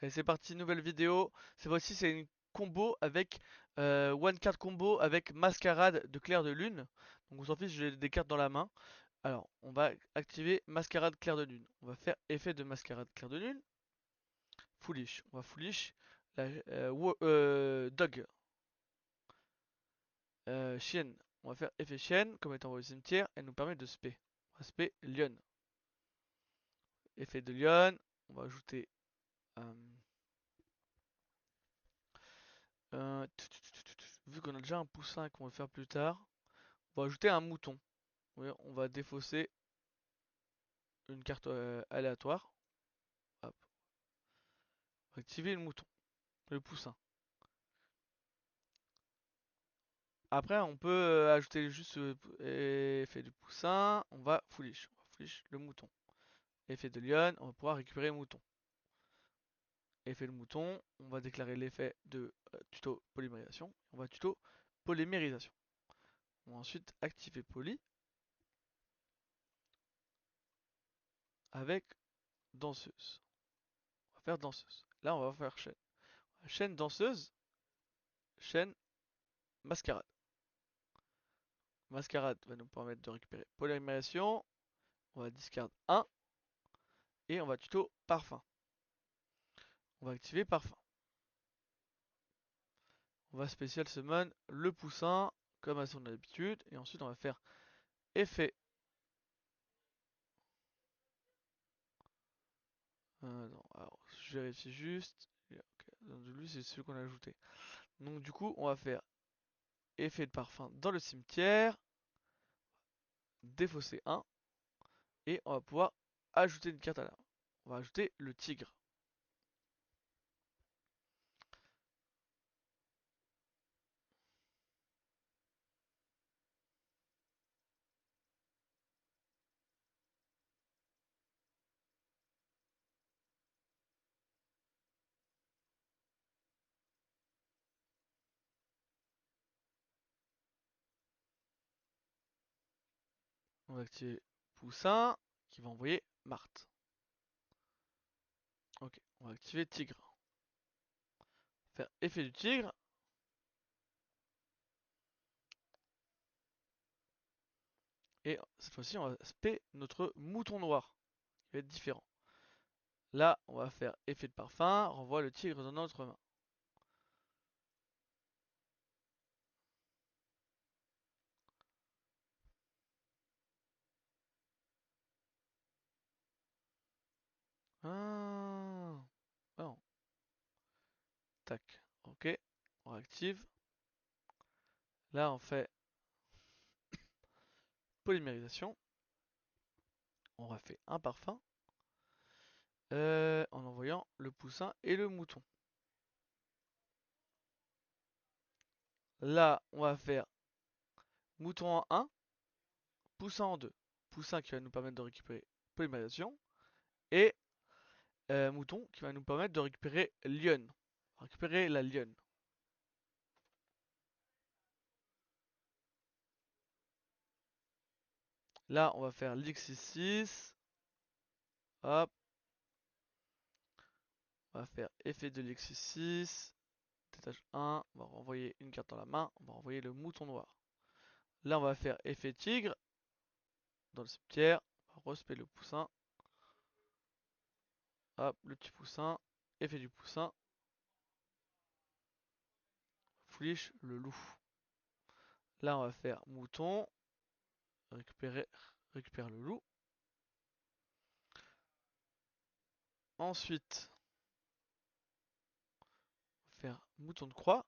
Allez, c'est parti, nouvelle vidéo. Cette fois-ci, c'est une combo avec one card combo avec Mascarade de Clair de Lune. Donc on s'en fiche, j'ai des cartes dans la main. Alors, on va activer Mascarade Clair de Lune. On va faire effet de Mascarade Clair de Lune. Foolish. On va foolish. La, Dog. Chienne. On va faire effet chienne. Comme étant au cimetière, elle nous permet de spé. On va spé Lion. Effet de Lion. On va ajouter euh, vu qu'on a déjà un poussin qu'on va faire plus tard, on va ajouter un mouton. Oui, on va défausser une carte aléatoire. Hop. On va activer le mouton, le poussin. Après, on peut ajouter juste effet du poussin. On va foolish. On va foolish le mouton. Effet de lion, on va pouvoir récupérer le mouton. Effet le mouton, on va déclarer l'effet de tuto polymérisation. On va tuto polymérisation. On va ensuite activer poly avec danseuse. On va faire danseuse. Là, on va faire chaîne. Chaîne danseuse, chaîne mascarade. Mascarade va nous permettre de récupérer polymérisation. On va discard 1 et on va tuto parfum. On va activer parfum. On va spécial summon le poussin comme à son habitude et ensuite on va faire effet. Non, alors je vérifie juste. Okay. Donc, lui c'est celui qu'on a ajouté. Donc du coup on va faire effet de parfum dans le cimetière, défausser 1 et on va pouvoir ajouter une carte à la main. On va ajouter le tigre. On va activer poussin qui va envoyer Marthe. Ok, on va activer tigre. Faire effet du tigre. Et cette fois-ci, on va spé notre mouton noir, qui va être différent. Là, on va faire effet de parfum, renvoie le tigre dans notre main. Ah, ah non. Tac. Ok. On réactive. Là, on fait polymérisation. On refait un parfum. En envoyant le poussin et le mouton. Là, on va faire mouton en 1, poussin en 2. Poussin qui va nous permettre de récupérer polymérisation. Et mouton qui va nous permettre de récupérer lion. Récupérer la lionne. Là, on va faire l'X6. Hop. On va faire effet de l'X6. Détache 1. On va renvoyer une carte dans la main. On va renvoyer le mouton noir. Là, on va faire effet tigre. Dans le cimetière. On va respect le poussin. Hop, le petit poussin. Effet du poussin. Foolish, le loup. Là, on va faire mouton. Récupère le loup. Ensuite, on va faire mouton de croix.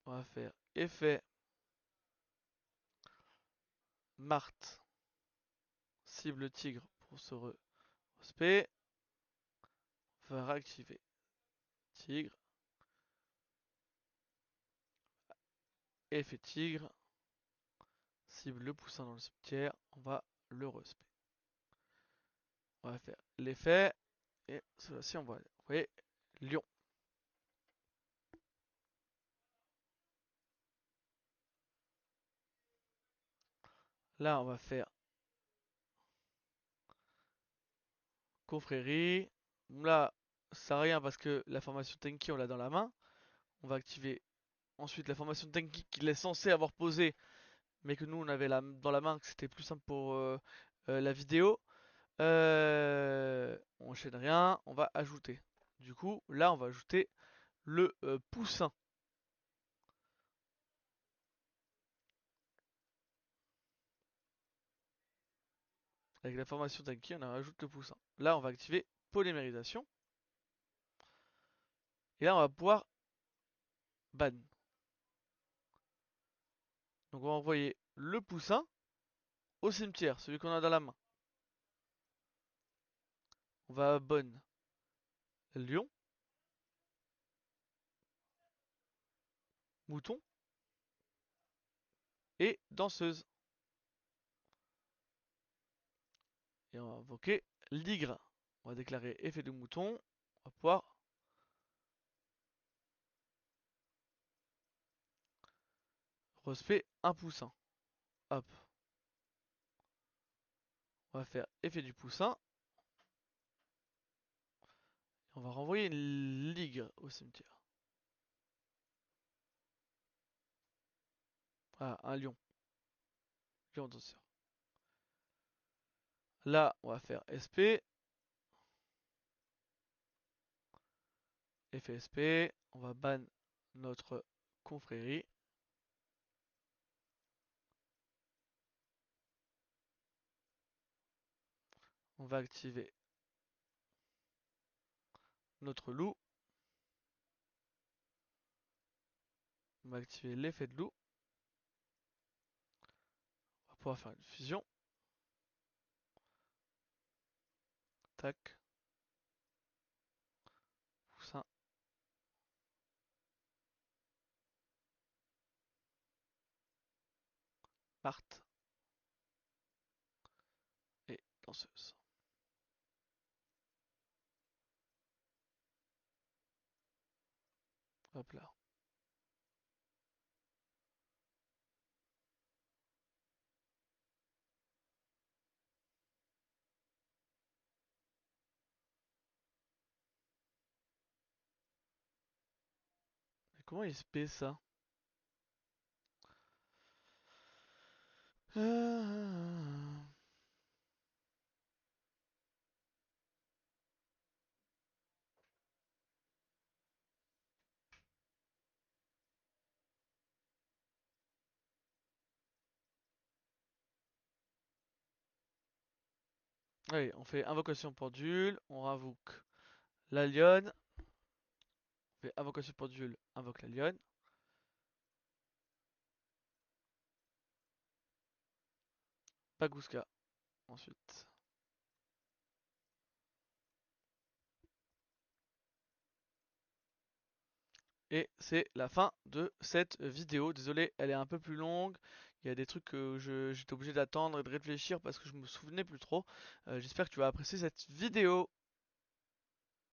On va faire effet Marthe. Cible tigre pour se respect. On va réactiver tigre. Effet tigre. Cible le poussin dans le cimetière. On va le respect. On va faire l'effet. Et celle-ci, on va envoyer Lyon. Là, on va faire confrérie. Là, ça sert à rien parce que la formation Tenki, on l'a dans la main. On va activer ensuite la formation Tenki qu'il est censé avoir posée, mais que nous, on avait dans la main, que c'était plus simple pour la vidéo. On enchaîne rien, on va ajouter. Du coup, là, on va ajouter le poussin. Avec la formation Tenki, on rajoute le poussin. Là, on va activer polymérisation. Et là, on va pouvoir ban. Donc, on va envoyer le poussin au cimetière, celui qu'on a dans la main. On va à bonne lion, mouton et danseuse. Et on va invoquer l'igre. On va déclarer effet de mouton. On va pouvoir respect un poussin. Hop. On va faire effet du poussin. Et on va renvoyer l'igre au cimetière. Ah, un lion. Lion danseur. Là, on va faire SP. Effet SP. On va ban notre confrérie. On va activer notre loup. On va activer l'effet de loup. On va pouvoir faire une fusion. Tac. Poussin. Part. Et danseuse. Hop là. Mais comment il se paie ça? Ah. Allez, on fait invocation pendule, on invoque la lionne, on fait invocation pendule, invoque la lionne, Pagouska ensuite. Et c'est la fin de cette vidéo. Désolé, elle est un peu plus longue. Il y a des trucs que j'étais obligé d'attendre et de réfléchir parce que je me souvenais plus trop. J'espère que tu vas apprécier cette vidéo.